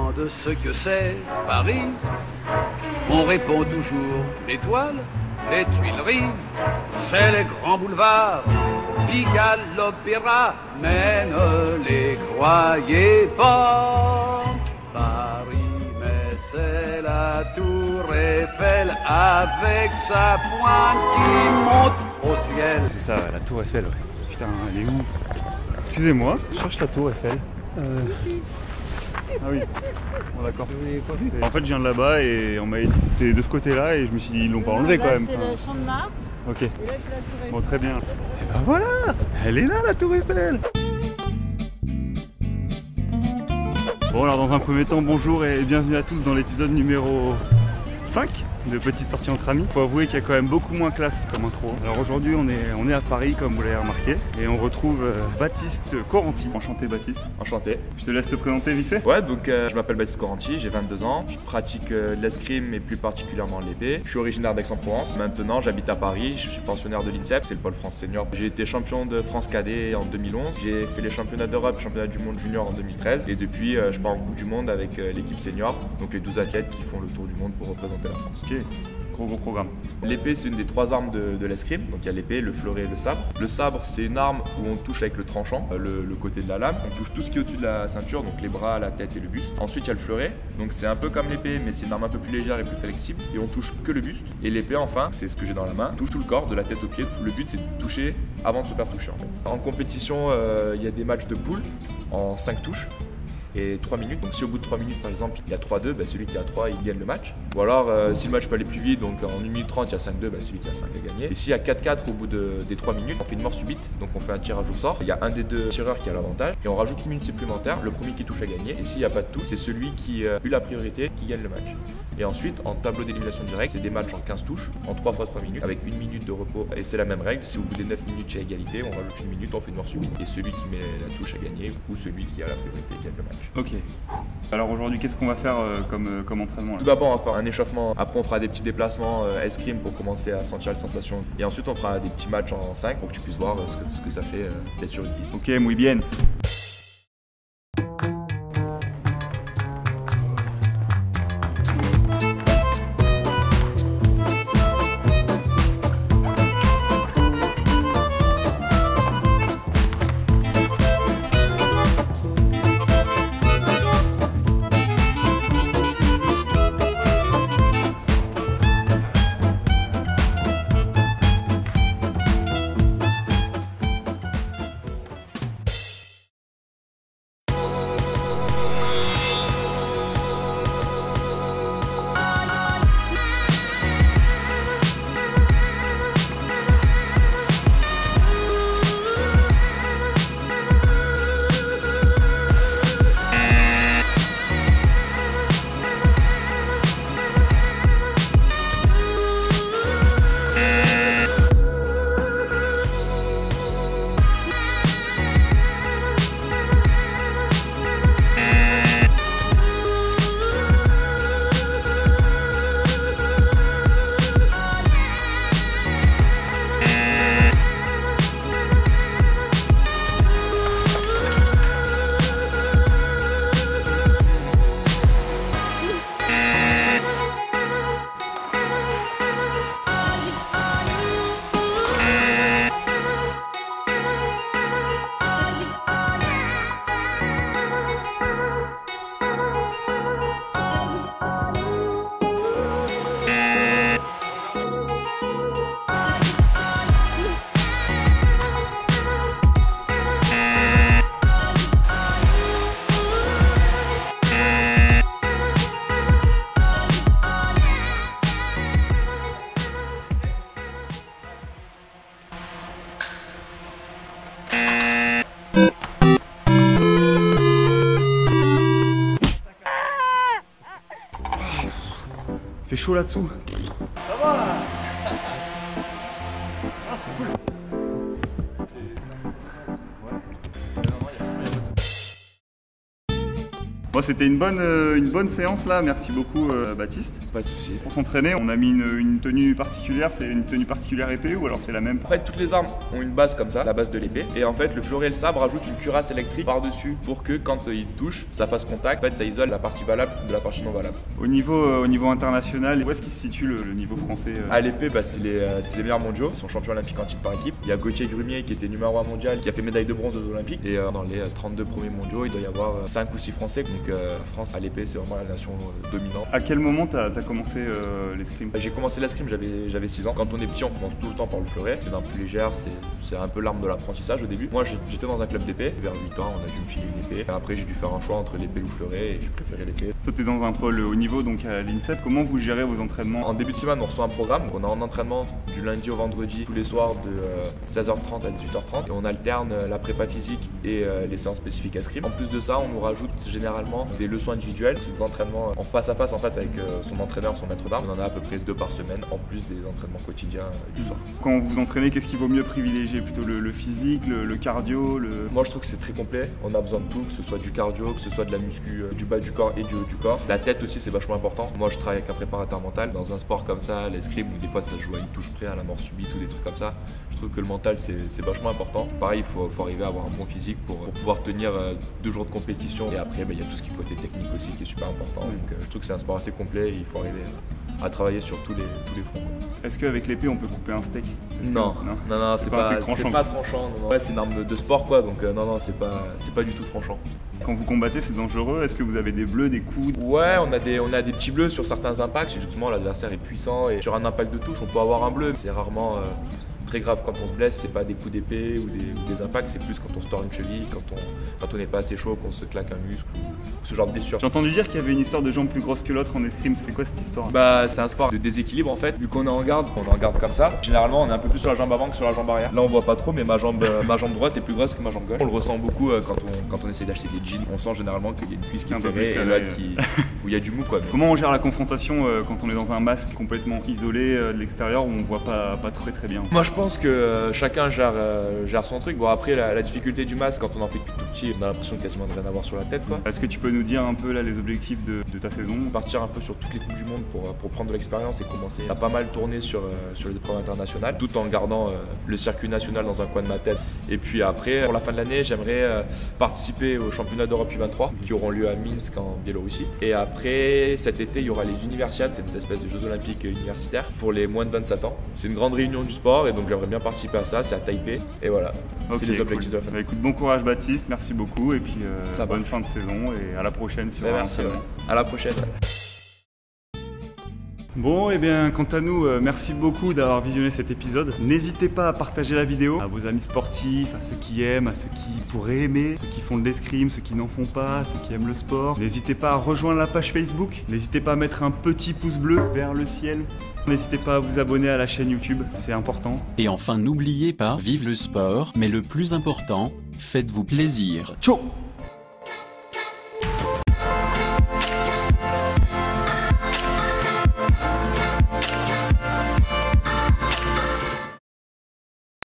demande ce que c'est Paris, on répond toujours l'étoile, les Tuileries, c'est les grands boulevards, Pigalle, l'Opéra, mais ne les croyez pas. Paris, mais c'est la tour Eiffel avec sa pointe qui monte au ciel. C'est ça, la tour Eiffel, ouais. Putain, elle est où? Excusez-moi, je cherche la tour Eiffel. Ah oui, bon d'accord. En fait je viens de là-bas et on m'a dit que c'était de ce côté-là et je me suis dit ils l'ont pas enlevé quand même. C'est le Champ de Mars. Ok. Et là c'est la tour Eiffel. Bon très bien. Et ben voilà, elle est là la tour Eiffel. Bon alors dans un premier temps bonjour et bienvenue à tous dans l'épisode numéro 5 de Petite Sortie entre amis. Faut avouer qu'il y a quand même beaucoup moins classe comme intro. Alors aujourd'hui on est à Paris comme vous l'avez remarqué et on retrouve Baptiste Coranty. Enchanté Baptiste. Enchanté. Je te laisse te présenter vite fait. Ouais, donc je m'appelle Baptiste Coranty, j'ai 22 ans. Je pratique l'escrime et plus particulièrement l'épée. Je suis originaire d'Aix-en-Provence. Maintenant j'habite à Paris, je suis pensionnaire de l'INSEP, c'est le pôle France Senior. J'ai été champion de France cadet en 2011. J'ai fait les championnats d'Europe, championnat du monde junior en 2013. Et depuis je pars en Coupe du Monde avec l'équipe senior, donc les 12 athlètes qui font le tour du monde pour représenter la France. Ok. Gros programme. L'épée c'est une des 3 armes de l'escrime, donc il y a l'épée, le fleuret et le sabre. Le sabre c'est une arme où on touche avec le tranchant, le côté de la lame, on touche tout ce qui est au-dessus de la ceinture, donc les bras, la tête et le buste. Ensuite il y a le fleuret, donc c'est un peu comme l'épée mais c'est une arme un peu plus légère et plus flexible et on touche que le buste. Et l'épée enfin, c'est ce que j'ai dans la main, touche tout le corps, de la tête aux pieds. Le but c'est de toucher avant de se faire toucher en fait. En compétition il y a des matchs de poule en 5 touches. Et 3 minutes, donc si au bout de 3 minutes par exemple il y a 3-2, bah, celui qui a 3 il gagne le match. Ou alors si le match peut aller plus vite, donc en 1 minute 30 il y a 5-2, bah, celui qui a 5 a gagné. Et s'il y a 4-4 au bout des 3 minutes, on fait une mort subite, donc on fait un tirage au sort. Il y a un des deux tireurs qui a l'avantage et on rajoute une minute supplémentaire, le premier qui touche a gagné. Et s'il n'y a pas de tout, c'est celui qui a eu la priorité qui gagne le match. Et ensuite en tableau d'élimination directe, c'est des matchs en 15 touches, en 3 fois 3 minutes, avec 1 minute de repos. Et c'est la même règle, si au bout des 9 minutes il y a égalité, on rajoute 1 minute, on fait une mort subite. Et celui qui met la touche a gagné, ou celui qui a la priorité gagne le match. Ok. Alors aujourd'hui, qu'est-ce qu'on va faire comme entraînement là? Tout d'abord, on va faire un échauffement. Après, on fera des petits déplacements escrime pour commencer à sentir les sensations. Et ensuite, on fera des petits matchs en 5 pour que tu puisses voir ce que ça fait d'être sur une piste. Ok, muy bien. Fait chaud là-dessous. Ça va. Ah, c'est cool. Bon, c'était une bonne séance là, merci beaucoup Baptiste. Pas de soucis. Pour s'entraîner, on a mis une tenue particulière, c'est une tenue particulière épée ou alors c'est la même? En fait, toutes les armes ont une base comme ça, la base de l'épée. Et en fait, le fleuret et le sabre rajoutent une cuirasse électrique par-dessus pour que quand ils touchent, ça fasse contact. En fait, ça isole la partie valable de la partie non valable. Au niveau international, où est-ce qu'il se situe le niveau français? À l'épée, c'est les meilleurs mondiaux, ils sont champions olympiques en titre par équipe. Il y a Gauthier Grumier qui était numéro 1 mondial, qui a fait médaille de bronze aux Olympiques. Et dans les 32 premiers mondiaux, il doit y avoir 5 ou 6 Français. Donc la France à l'épée, c'est vraiment la nation dominante. À quel moment t'as commencé l'escrime? J'ai commencé l'escrime, j'avais 6 ans. Quand on est petit, on commence tout le temps par le fleuret. C'est d'un plus légère, c'est un peu l'arme de l'apprentissage au début. Moi, j'étais dans un club d'épée. Vers 8 ans, on a dû me filer une épée. Et après, j'ai dû faire un choix entre l'épée ou le fleuret et j'ai préféré l'épée. Toi, t'es dans un pôle haut niveau, donc à l'INSEP. Comment vous gérez vos entraînements? En début de semaine, on reçoit un programme. On a un entraînement du lundi au vendredi, tous les soirs de 16h30 à 18h30. Et on alterne la prépa physique et les séances spécifiques escrime. En plus de ça, on nous rajoute généralement des leçons individuelles. C'est des entraînements en face à face en fait avec son entraîneur, son maître d'armes. On en a à peu près 2 par semaine, en plus des entraînements quotidiens du soir. Quand vous vous entraînez, qu'est-ce qu'il vaut mieux privilégier? Plutôt le physique, le cardio, Moi, je trouve que c'est très complet. On a besoin de tout, que ce soit du cardio, que ce soit de la muscu du bas du corps et du haut du corps. La tête aussi, c'est vachement important. Moi, je travaille avec un préparateur mental. Dans un sport comme ça, l'escrime, où des fois ça se joue à une touche près, à la mort subite ou des trucs comme ça, je trouve que le mental, c'est vachement important. Pareil, il faut arriver à avoir un bon physique pour pouvoir tenir 2 jours de compétition. Et après, il y a tout ce qui est côté technique aussi qui est super important. Donc, je trouve que c'est un sport assez complet et il faut arriver à travailler sur tous les fronts. Est-ce qu'avec l'épée, on peut couper un steak? Non, c'est pas tranchant. Non. Ouais, c'est une arme de sport quoi, donc non, c'est pas du tout tranchant. Quand vous combattez, c'est dangereux. Est-ce que vous avez des bleus, des coups? Ouais, on a des petits bleus sur certains impacts. Si justement l'adversaire est puissant et sur un impact de touche, on peut avoir un bleu. C'est rarement très grave quand on se blesse. C'est pas des coups d'épée ou des impacts. C'est plus quand on se tord une cheville, quand on n'est pas assez chaud, qu'on se claque un muscle ou ce genre de blessure. J'ai entendu dire qu'il y avait une histoire de jambes plus grosses que l'autre en escrime. C'était quoi cette histoire? C'est un sport de déséquilibre en fait. Vu qu'on est en garde, comme ça. Généralement, on est un peu plus sur la jambe avant que sur la jambe arrière. Là, on voit pas trop, mais ma jambe droite est plus grosse que ma jambe gauche. On le ressent beaucoup quand on essaie d'acheter des jeans. On sent généralement qu'il y a une cuisse qui est serrée et l'autre où il y a du mou quoi. Comment on gère la confrontation quand on est dans un masque complètement isolé de l'extérieur où on voit pas très bien? Moi, je pense que chacun gère son truc. Bon, après, la difficulté du masque, quand on en fait depuis tout petit, on a l'impression de quasiment de rien avoir sur la tête quoi. Est-ce que tu peux nous dire un peu là les objectifs de ta saison? Partir un peu sur toutes les coupes du monde pour prendre de l'expérience et commencer à pas mal tourner sur les épreuves internationales, tout en gardant le circuit national dans un coin de ma tête. Et puis après, pour la fin de l'année, j'aimerais participer aux championnats d'Europe U23 qui auront lieu à Minsk en Biélorussie. Et après, cet été, il y aura les Universiades, c'est des espèces de Jeux Olympiques universitaires pour les moins de 27 ans. C'est une grande réunion du sport et donc j'aimerais bien participer à ça, c'est à Taipei. Et voilà, c'est les objectifs de la fin. Écoute, bon courage Baptiste, merci beaucoup et puis bonne fin de saison et à la prochaine sur merci, à la prochaine. Bon, et bien quant à nous, merci beaucoup d'avoir visionné cet épisode. N'hésitez pas à partager la vidéo à vos amis sportifs, à ceux qui aiment, à ceux qui pourraient aimer, ceux qui font de l'escrime, ceux qui n'en font pas, ceux qui aiment le sport. N'hésitez pas à rejoindre la page Facebook, n'hésitez pas à mettre un petit pouce bleu vers le ciel. N'hésitez pas à vous abonner à la chaîne YouTube, c'est important. Et enfin, n'oubliez pas, vive le sport, mais le plus important, faites-vous plaisir. Ciao!